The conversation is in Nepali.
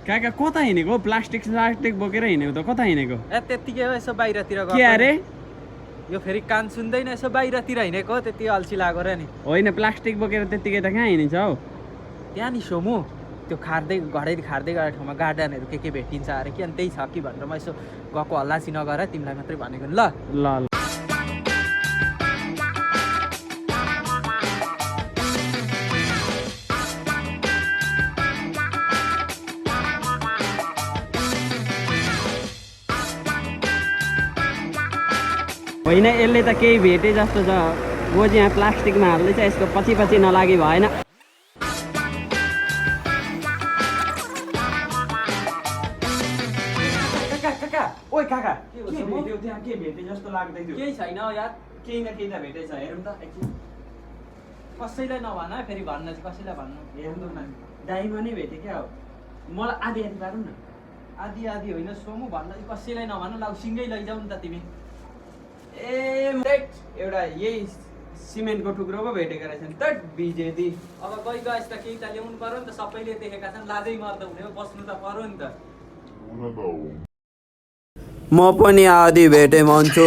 काका कता हिँडेको प्लास्टिक बोकेर हिँडेको त कता हिँडेको ए त्यतिकै हो यसो बाहिरतिर के अरे यो फेरि कान सुन्दैन यसो बाहिरतिर हिँडेको त्यति अल्छी लागेको र नि होइन प्लास्टिक बोकेर त्यतिकै त कहाँ हिँडिन्छ हौ त्यहाँ नि सोमु त्यो खार्दै गएर ठाउँमा गार्डनहरू के भेटिन्छ अरे कि अनि त्यही छ कि भनेर म यसो गएको हल्लासी नगर तिमीलाई मात्रै भनेको नि ल ल होइन यसले त केही भेटे जस्तो छ गोजी यहाँ प्लास्टिकमा हाल्दैछ यसको पछि पछि नलागी भएन ओइ काका के भेटे जस्तो लाग्दै थियो केही छैन यार केही न केही त भेटेछ हेरौँ त एकछिन कसैलाई नभन है फेरि भन्न चाहिँ कसैलाई भन्नु हेर्नु न दाइमा नै भेटेँ क्या हो मलाई आधी आधी पारौँ न आधी आधी होइन सोमु भन्न चाहिँ कसैलाई नभन ल सिँगै लैजाऊ नि त तिमी ए एउटा यही सिमेन्टको टुक्रो पो भेटेको रहेछ नि त बिजेदी अब गइ गएस त केही त ल्याउनु पर्यो नि त सबैले देखेका छन् लाजै मर्दा हुने हो बस्नु त पर्यो नि त म पनि आधी भेटे मान्छु